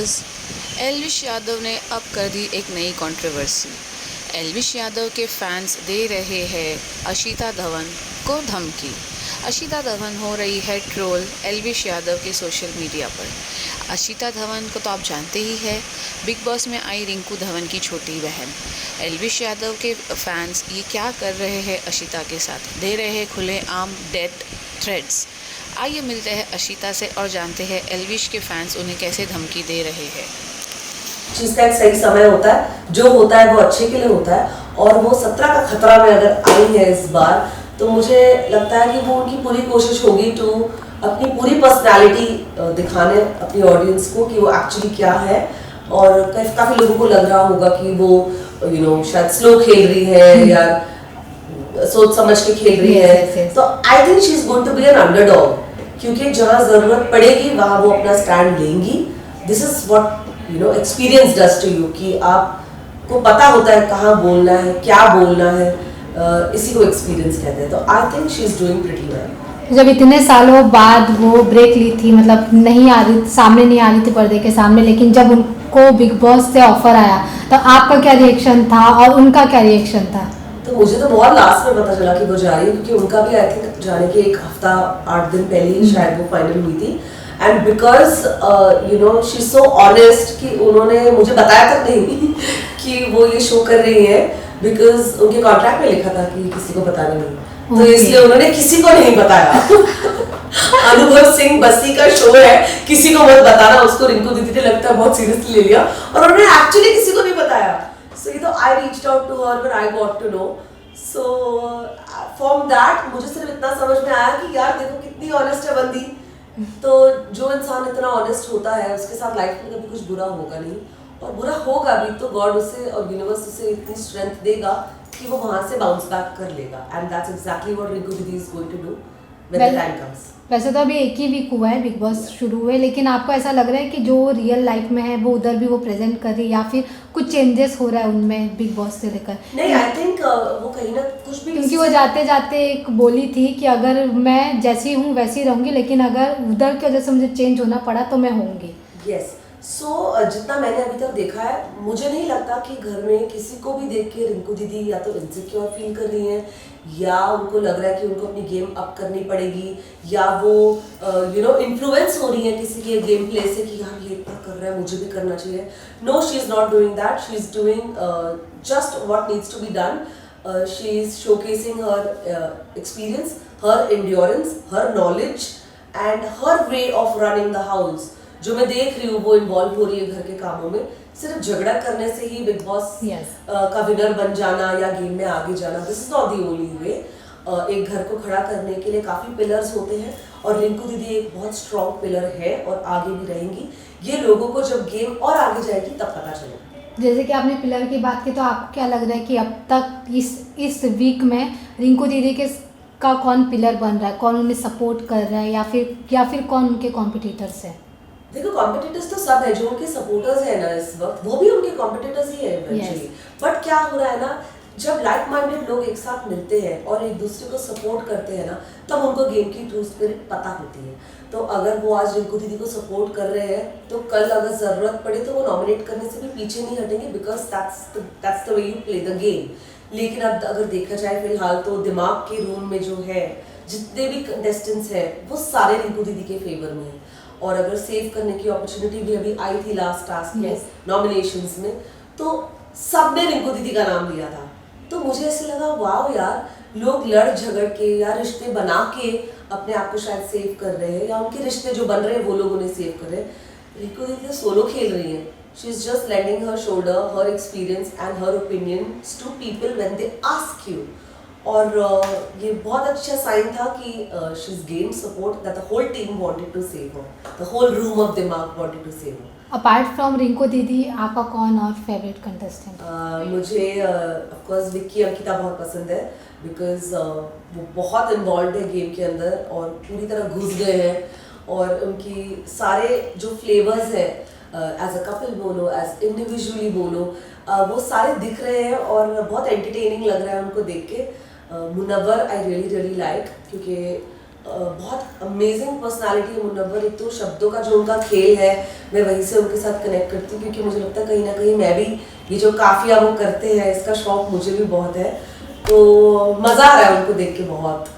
News. Elvish Yadav ने अब कर दी एक नई कंट्रोवर्सी। एल्विश यादव के फैंस दे रहे हैं अशिता धवन को धमकी। अशिता धवन हो रही है ट्रोल एल्विश यादव के सोशल मीडिया पर। अशिता धवन को तो आप जानते ही हैं, बिग बॉस में आई रिंकू धवन की छोटी बहन। एल्विश यादव के फैंस ये क्या कर रहे हैं अशिता के साथ, दे रहे हैं खुलेआम डेथ थ्रेड्स। आइए मिलते हैं अशिता से और जानते हैं एल्विश के फैंस उन्हें कैसे धमकी दे रहे हैं। चीज का एक सही समय होता है, जो होता है वो अच्छे के लिए होता है, और वो 17 का खतरा में अगर आई है इस बार, तो मुझे लगता है कि वो उनकी पूरी कोशिश होगी टू अपनी पूरी पर्सनालिटी दिखाने अपनी ऑडियंस को कि वो एक्चुअली क्या है। और काफी लोगों को लग रहा होगा कि वो शायद स्लो खेल रही है या सोच समझ के खेल रही है। तो I think she is going to be an underdog, क्योंकि जहां जरूरत पड़ेगी वहां वो अपना स्टैंड लेंगी। This is what experience does to you, कि आपको पता होता है कहाँ बोलना है, क्या बोलना है, इसी को एक्सपीरियंस कहते हैं। तो I think she is doing pretty well. जब इतने सालों बाद वो ब्रेक ली थी, मतलब नहीं आ रही, सामने नहीं आ रही थी पर्दे के सामने, लेकिन जब उनको बिग बॉस से ऑफर आया तो आपका क्या रिएक्शन था और उनका क्या रिएक्शन था? तो मुझे तो बहुत लास्ट में पता चला कि वो जा रही है, क्योंकि उनका भी आई थिंक जाने के एक हफ्ता 8 दिन पहले ही शायद वो फाइनल हुई थी। And because she so honest कि उन्होंने मुझे बताया तक नहीं कि वो ये शो कर रही है, बिकॉज उनके कॉन्ट्रैक्ट में लिखा था कि किसी को बताना नहीं। तो इसलिए उन्होंने किसी को नहीं बताया। अनुभव सिंह बस्सी का शो है, किसी को मत बताना। उसको रिंकू दीदी ने लगता है बहुत सीरियसली ले लिया, और उन्होंने एक्चुअली किसी को नहीं बताया। So I reached out to her when I got to know. So from that मुझे सिर्फ इतना समझ में आया कि यार देखो कितनी ऑनेस्ट है बंदी। तो जो इंसान इतना ऑनेस्ट होता है उसके साथ लाइफ में कभी कुछ बुरा होगा नहीं, और बुरा होगा भी तो गॉड उसे और यूनिवर्स उसे इतनी स्ट्रेंथ देगा कि वो वहां से बाउंस बैक कर लेगा। And that's exactly what Rinku Didi is going to do when the time comes. वैसे तो अभी एक ही वीक हुआ है बिग बॉस शुरू हुए, लेकिन आपको ऐसा लग रहा है कि जो रियल लाइफ में है वो उधर भी वो प्रेजेंट कर रही है, या फिर कुछ चेंजेस हो रहा है उनमें बिग बॉस से लेकर? नहीं, आई थिंक वो कहीं ना कुछ भी, क्योंकि वो जाते जाते एक बोली थी कि अगर मैं जैसी हूँ वैसी रहूंगी, लेकिन अगर उधर की वजह से मुझे चेंज होना पड़ा तो मैं होंगी। यस। सो जितना मैंने अभी तक देखा है, मुझे नहीं लगता कि घर में किसी को भी देख के रिंकू दीदी या तो इनसिक्योर फील कर रही हैं, या उनको लग रहा है कि उनको अपनी गेम अप करनी पड़ेगी, या वो इन्फ्लुएंस हो रही है किसी के गेम प्ले से कि यार ये इतना कर रहा है मुझे भी करना चाहिए। No, she is not doing that. She is doing just what needs to be done. She is showcasing her experience, her endurance, her knowledge and her way of running the house. जो मैं देख रही हूँ वो involve हो रही है घर के कामों में। सिर्फ झगड़ा करने से ही बिग बॉस का विनर बन जाना या गेम में आगे जाना, this is not the only way. एक घर को खड़ा करने के लिए काफी पिलर्स होते हैं, और रिंकू दीदी एक बहुत स्ट्रॉन्ग पिलर है और आगे भी रहेंगी। ये लोगों को जब गेम और आगे जाएगी तब पता चलेगा। जैसे कि आपने पिलर की बात की, तो आपको क्या लग रहा है कि अब तक इस वीक में रिंकू दीदी का कौन पिलर बन रहा है, कौन उन्हें सपोर्ट कर रहा है, या फिर कौन उनके कॉम्पिटिटर्स है? देखो, कॉम्पिटिटर्स तो सब है, जो उनके सपोर्टर्स है ना इस वक्त, वो भी उनके कॉम्पिटिटर्स ही है इवेंचुअली। बट क्या हो रहा है ना, जब लाइक माइंडेड लोग एक साथ मिलते हैं और एक दूसरे को सपोर्ट करते हैं ना, तब उनको गेम की ट्रू स्पिरिट पता होती है। तो अगर वो आज रिंकू दीदी को सपोर्ट कर रहे हैं, तो कल अगर जरूरत पड़े तो वो नॉमिनेट करने से भी पीछे नहीं हटेंगे, because that's the way you play the game. लेकिन अब अगर देखा जाए फिलहाल तो दिमाग के रूम में जो है, जितने भी कंटेस्टेंट्स हैं वो सारे रिंकू दीदी के फेवर में है। और अगर सेव करने की अपॉर्चुनिटी भी अभी आई थी लास्ट टास्क में, नॉमिनेशंस में, तो सबने रिंकू दीदी का नाम लिया था। तो मुझे ऐसे लगा वाओ यार, लोग लड़ झगड़ के या रिश्ते बना के अपने आप को शायद सेव कर रहे हैं, या उनके रिश्ते जो बन रहे हैं वो लोग उन्हें सेव कर रहे हैं। रिंकू दीदी सोलो खेल रही है। She is just lending her shoulder, her experience and her opinions to people when they ask you. और ये बहुत अच्छा साइन था कि she is gained support, that the whole team wanted to save her, the whole room of दिमाग wanted to save her. Apart from Rinku Didi, आपका कौन और फेवरेट कंटेस्टेंट? मुझे ऑफ कोर्स विक्की अंकिता बहुत पसंद है, बिकॉज वो बहुत इन्वॉल्व है गेम के अंदर और पूरी तरह घुस गए हैं, और उनकी सारे जो फ्लेवर्स हैं, एज अ कपल बोलो, एज इंडिविजुअली बोलो, वो सारे दिख रहे हैं और बहुत एंटरटेनिंग लग रहा है उनको देख के। मुनव्वर आई रियली लाइक, क्योंकि बहुत अमेजिंग पर्सनालिटी है मुनव्वर। एक तो शब्दों का जो उनका खेल है, मैं वहीं से उनके साथ कनेक्ट करती हूँ, क्योंकि मुझे लगता है कहीं ना कहीं मैं भी ये जो काफिया वो करते हैं, इसका शौक मुझे भी बहुत है। तो मज़ा आ रहा है उनको देख के बहुत।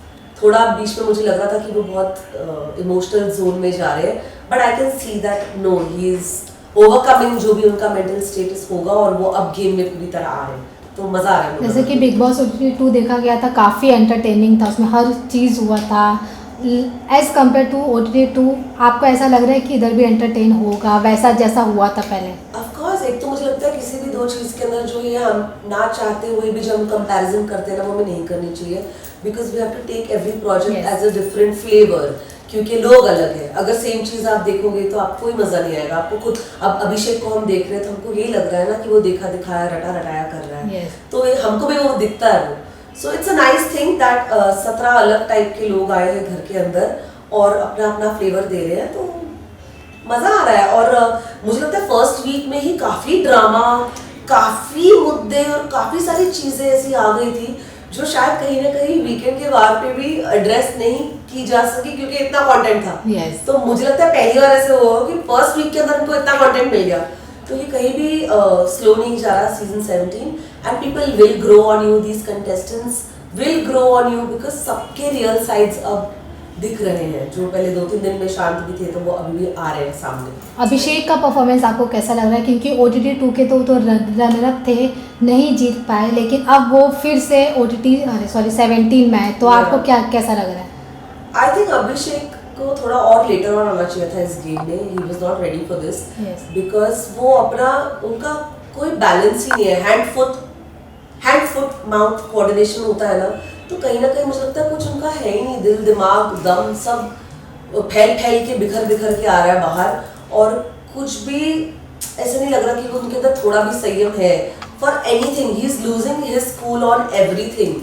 थोड़ा बीच में मुझे लग रहा था कि वो बहुत इमोशनल जोन में जा रहे हैं, but I can see that no, he is overcoming जो भी उनका मेंटल स्टेटस होगा, और वो अब गेम में पूरी तरह आ रहे हैं। तो मज़ा आ रहा है। जैसे कि बिग बॉस OTT 2 देखा गया था, काफ़ी एंटरटेनिंग था, उसमें हर चीज़ हुआ था। एज़ कम्पेयर टू OTT 2 आपको ऐसा लग रहा है कि इधर भी एंटरटेन होगा वैसा जैसा हुआ था पहले? ऑफ कोर्स, एक तो मुझे लगता है किसी भी दो चीज़ के अंदर जो ये हम ना चाहते हुए भी जो हम कंपैरिजन करते हैं ना, वो हमें नहीं करनी चाहिए, because we have to take every project as a different flavour, क्योंकि लोग अलग हैं। अगर सेम चीज़ आप देखोगे तो आपको कोई मज़ा नहीं आएगा। आपको खुद, अब अभिषेक को हम देख रहे हैं तो हमको यही लग रहा है ना कि वो देखा दिखाया रटा रटाया कर रहा है। तो हमको भी वो दिखता है वो। So it's a nice thing that 17 अलग टाइप के लोग आए हैं घर के अंदर और अपना अपना फ्लेवर दे रहे हैं, तो मज़ा आ रहा है। और मुझे लगता है फर्स्ट वीक में ही काफ़ी ड्रामा, काफ़ी मुद्दे और काफ़ी सारी चीज़ें ऐसी आ गई थी जो शायद कहीं ना कहीं वीकेंड के वार पे भी एड्रेस नहीं की जा सकी, क्योंकि इतना कंटेंट था। तो मुझे लगता है पहली बार ऐसे हुआ कि फर्स्ट वीक के अंदर हमको इतना कंटेंट मिल गया। तो ये कहीं भी स्लो नहीं जा रहा season 17, and people will grow on you, these contestants will grow on you, because सबके रियल साइड्स अब दिख रहे हैं। जो पहले 2-3 दिन में शांत भी थे, तो वो अभी भी आ रहे हैं सामने। अभिषेक का परफॉर्मेंस आपको कैसा लग रहा है? क्योंकि OTT 2 के तो रनर अप थे, नहीं जीत पाए, लेकिन अब वो फिर से OTT 17 में है, तो आपको कैसा लग रहा है? आई थिंक अभिषेक को थोड़ा और लेटर ऑन आना चाहिए था इस गेम में। He was not ready for this, because वो अपना, उनका कोई बैलेंस ही नहीं है। हैंड फुट माउथ कोऑर्डिनेशन होता है ना, तो कहीं ना कहीं मुझे लगता है कुछ उनका है ही नहीं। दिल दिमाग दम सब फैल के बिखर के आ रहा है बाहर, और कुछ भी ऐसा नहीं लग रहा कि उनके अंदर थोड़ा भी संयम है for anything. He is losing his cool on everything.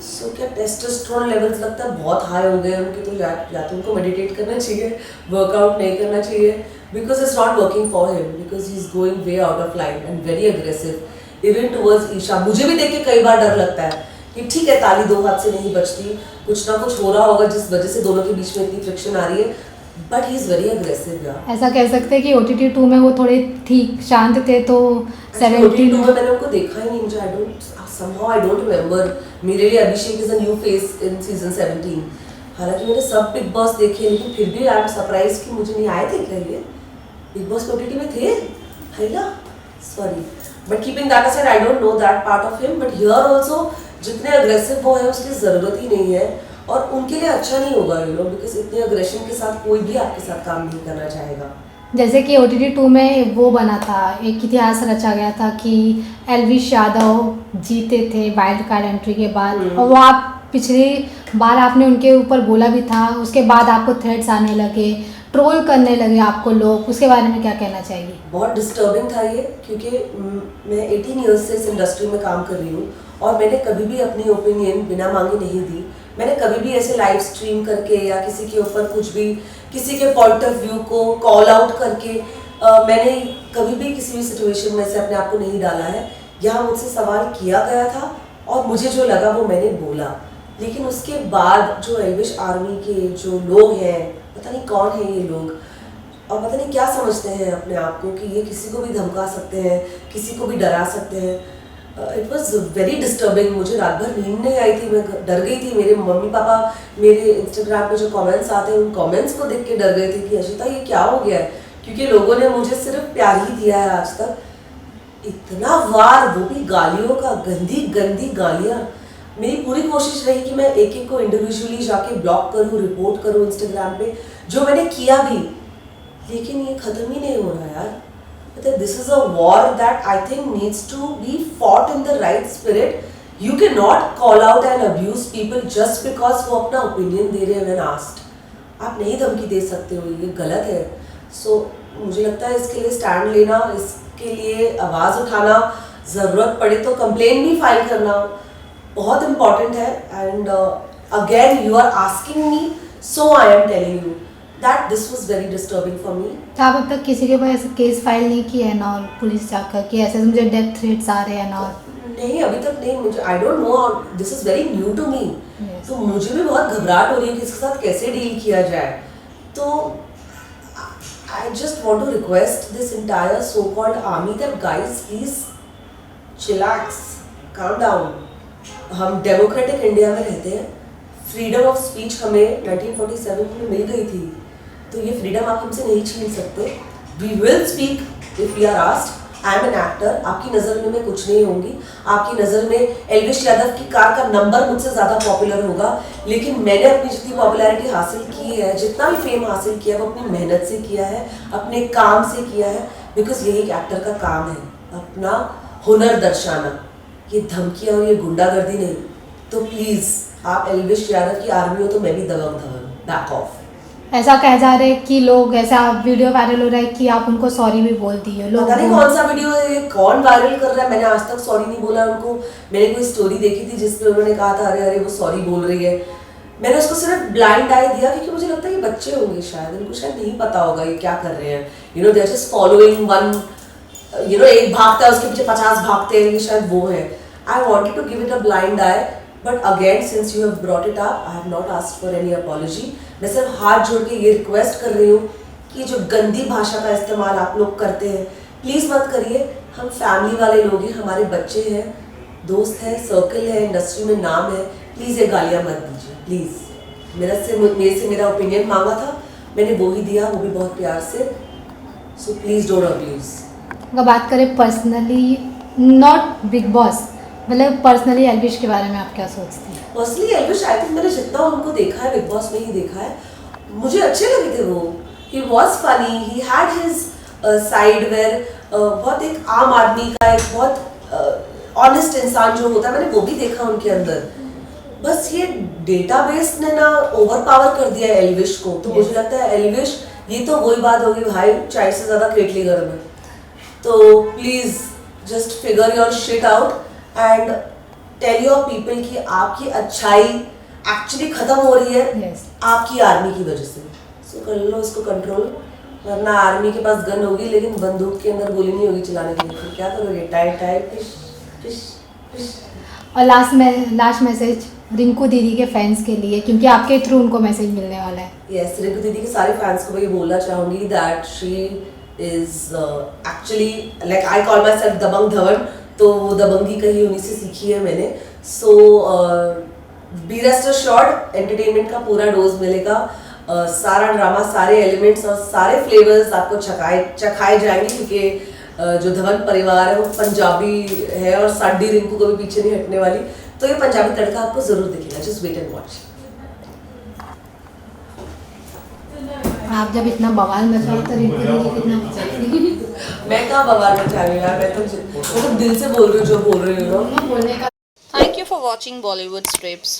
So क्या टेस्टोस्टेरोन लेवल्स लगता है बहुत हाई हो गए उनके, तो या तो उनको मेडिटेट करना चाहिए, वर्कआउट नहीं करना चाहिए, because it's not working for him, because he is going way out of line and very aggressive even towards Isha. मुझे भी देख के कई बार डर लगता है कि ठीक है, ताली दो हाथ से नहीं बजती, कुछ ना कुछ हो रहा होगा जिस वजह से दोनों के बीच में इतनी फ्रिक्शन आ रही है, but he is very aggressive. यार ऐसा कह सकते हैं कि OTT 2 में वो थोड़े ठीक शांत थे, तो 17 में मैंने उनको देखा ही नहीं। मुझे I don't remember। मेरे लिए Abhishek is a new face in season 17। हालांकि मैंने सब बिग बॉस देखे, लेकिन फिर भी आई एम सरप्राइज कि मुझे नहीं आए थे क्या ये बिग बॉस OTT में थे, है ना? Sorry, but keeping that aside, I don't know that part of him, but here also जितने अग्रेसिव वो है उसकी ज़रूरत ही नहीं है, और उनके लिए अच्छा नहीं होगा, यू नो, बिकॉज इतने अग्रेशन के साथ कोई भी आपके साथ काम नहीं करना चाहेगा। जैसे कि OTT 2 में वो बना था, एक इतिहास रचा गया था कि एल्विश यादव जीते थे वाइल्ड कार्ड एंट्री के बाद, और वो आप पिछली बार आपने उनके ऊपर बोला भी था, उसके बाद आपको थ्रेड्स आने लगे, ट्रोल करने लगे आपको लोग, उसके बारे में क्या कहना चाहिए? बहुत डिस्टर्बिंग था ये, क्योंकि मैं 18 ईयर्स से इस इंडस्ट्री में काम कर रही हूँ, और मैंने कभी भी अपनी ओपिनियन बिना मांगे नहीं दी। मैंने कभी भी ऐसे लाइव स्ट्रीम करके या किसी के ऊपर कुछ भी, किसी के पॉइंट ऑफ व्यू को कॉल आउट करके मैंने कभी भी किसी भी सिचुएशन में से अपने आप को नहीं डाला है। यहाँ मुझसे सवाल किया गया था और मुझे जो लगा वो मैंने बोला, लेकिन उसके बाद जो एल्विश आर्मी के जो लोग हैं, पता नहीं कौन है ये लोग, और पता नहीं क्या समझते हैं अपने आप को कि ये किसी को भी धमका सकते हैं, किसी को भी डरा सकते हैं। It was very disturbing. मुझे रात भर नींद नहीं आई थी, मैं डर गई थी। मेरे मम्मी पापा मेरे इंस्टाग्राम पे जो कमेंट्स आते हैं उन कमेंट्स को देख के डर गए थे कि अशिता ये क्या हो गया है, क्योंकि लोगों ने मुझे सिर्फ प्यार ही दिया है आज तक। इतना वार, वो भी गालियों का, गंदी गंदी गालियाँ। मेरी पूरी कोशिश रही कि मैं एक एक को इंडिविजुअली जाके ब्लॉक करूँ, रिपोर्ट करूँ इंस्टाग्राम पे, जो मैंने किया भी, लेकिन ये ख़त्म ही नहीं हो रहा यार। This is a war that I think needs to be fought in the right spirit. You cannot call out and abuse people just because वो अपना opinion दे रहे हैं when asked. आप नहीं धमकी दे सकते हो, ये गलत है। So मुझे लगता है इसके लिए स्टैंड लेना, इसके लिए आवाज़ उठाना, ज़रूरत पड़े तो कंप्लेन भी फाइल करना बहुत इम्पॉर्टेंट है। And again you are asking me, so I am telling you that this was very disturbing for me. आप अब तक किसी के ऊपर ऐसे केस फाइल नहीं किया है ना, और पुलिस जाकर कि ऐसे मुझे डेथ थ्रेट्स आ रहे हैं ना? नहीं अभी तक नहीं, मुझे I don't know, this is very new to me. Yes. तो मुझे भी बहुत घबराहट हो रही है कि इसके साथ कैसे डील किया जाए। तो I just want to request this entire so called army that guys please chillax, calm down. हम डेमोक्रेटिक इंडिया में रहते हैं, फ्रीडम ऑफ स्पीच हमें 1947 में मिल गई थी, तो ये फ्रीडम आप हमसे नहीं छीन सकते। We will speak if we are asked. I am an actor, आपकी नज़र में मैं कुछ नहीं होंगी, आपकी नज़र में एल्विश यादव की कार का नंबर मुझसे ज़्यादा पॉपुलर होगा, लेकिन मैंने अपनी जितनी पॉपुलैरिटी हासिल की है, जितना भी फेम हासिल किया है, वो अपनी मेहनत से किया है, अपने काम से किया है, बिकॉज यही एक एक्टर का काम है, अपना हुनर दर्शाना, ये धमकियाँ और ये गुंडागर्दी नहीं। तो प्लीज़ आप एल्विश यादव की आर्मी हो तो मैं भी दबंग धवन, बैक ऑफ। ऐसा कहा जा रहा है कि लोग, ऐसा वीडियो वायरल हो रहा है कि आप उनको सॉरी भी बोल दिए। लोग पता नहीं कौन सा वीडियो है ये, कौन वायरल कर रहा है, मैंने आज तक सॉरी नहीं बोला उनको। मैंने कोई स्टोरी देखी थी जिसमें उन्होंने कहा था अरे अरे वो सॉरी बोल रही है, मैंने उसको सिर्फ ब्लाइंड आई दिया क्योंकि मुझे लगता है ये बच्चे होंगे, शायद उनको शायद नहीं पता होगा ये क्या कर रहे हैं। You know they are just following one, you know एक भागता है उसके पीछे 50 भागते हैं, ये शायद वो है। I wanted to give it a blind eye, but again since you have brought it up, I have not asked for any apology. मैं सिर्फ हाथ जोड़ के ये रिक्वेस्ट कर रही हूँ कि जो गंदी भाषा का इस्तेमाल आप लोग करते हैं प्लीज़ मत करिए। हम फैमिली वाले लोग हैं, हमारे बच्चे हैं, दोस्त हैं, सर्कल है, इंडस्ट्री में नाम है, प्लीज़ ये गालियाँ मत दीजिए प्लीज़। मेरे से मेरा ओपिनियन मांगा था, मैंने वो ही दिया, वो भी बहुत प्यार से। So please don't abuse. अगर बात करें पर्सनली, नॉट बिग बॉस, मतलब पर्सनली एल्विश के बारे में आप क्या सोचती हैं? पर्सनली एल्विश आई थिंक मैंने जितना उनको देखा है बिग बॉस में ही देखा है, मुझे अच्छे लगे थे वो। He was funny, he had his side where, बहुत एक आम आदमी का, एक बहुत ऑनेस्ट इंसान जो होता है, मैंने वो भी देखा उनके अंदर। बस ये डेटाबेस ने ना ओवर पावर कर दिया है एल्विश को, तो मुझे लगता है एल्विश, ये तो वही बात होगी भाई, चाय से ज़्यादा केटली गर्म है। तो please just figure your shit out and tell your people कि आपकी अच्छाई एक्चुअली खत्म हो रही है Yes. आपकी आर्मी की वजह से। सो कर लो इसको कंट्रोल, वरना आर्मी के पास गन होगी लेकिन बंदूक के अंदर गोली नहीं होगी चलाने के लिए, फिर क्या करोगे? Tight tight fish fish fish. और लास्ट मैसेज रिंकू दीदी के फैंस के लिए, क्योंकि आपके थ्रू उनको मैसेज मिलने वाला है। यस, रिंकू दीदी के सारे फैंस को मैं ये बोलना चाहूँगी that she is actually like I call myself Dabang Dhawan, तो वो दबंगी कहीं उन्हीं से सीखी है मैंने। So be rest assured entertainment का पूरा डोज मिलेगा, सारा ड्रामा, सारे एलिमेंट्स और सारे फ्लेवर्स आपको चखाए जाएंगे, क्योंकि जो धवन परिवार है वो पंजाबी है और साडी रिंकू को भी पीछे नहीं हटने वाली, तो ये पंजाबी तड़का आपको जरूर दिखेगा। Just wait and watch. आप जब इतना बवाल मचा रहे तो रिंकू दीदी कितना मचाएगी? मैं कहाँ बवाल मचा रही हूँ यार, मैं तो दिल से बोल रही हूँ जो बोल रही हूँ ना। बोलने का Thank you for watching Bollywood Strips.